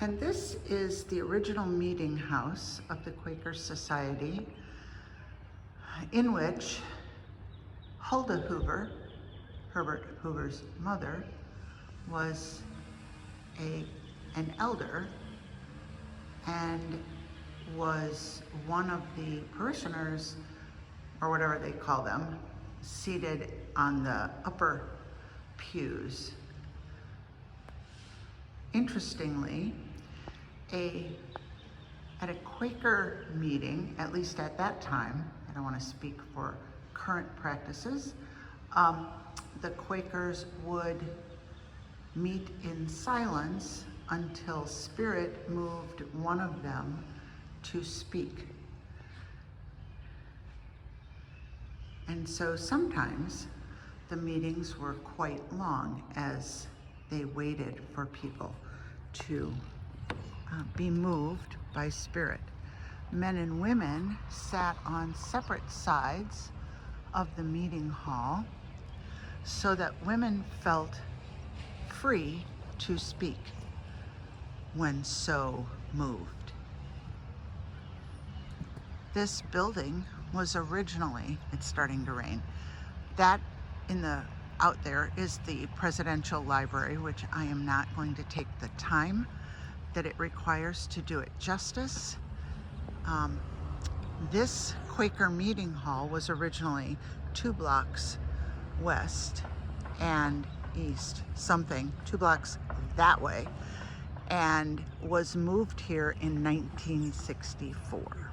And this is the original meeting house of the Quaker Society, in which Huldah Hoover, Herbert Hoover's mother, was an elder and was one of the parishioners, or whatever they call them, seated on the upper pews. Interestingly, at a Quaker meeting, at least at that time, I don't want to speak for current practices, the Quakers would meet in silence until Spirit moved one of them to speak. And so sometimes the meetings were quite long as they waited for people to be moved by Spirit. Men and women sat on separate sides of the meeting hall so that women felt free to speak when so moved. This building was originally, it's starting to rain, that out there is the Presidential Library, which I am not going to take the time that it requires to do it justice. This Quaker Meeting Hall was originally 2 blocks west and east, 2 blocks that way, and was moved here in 1964.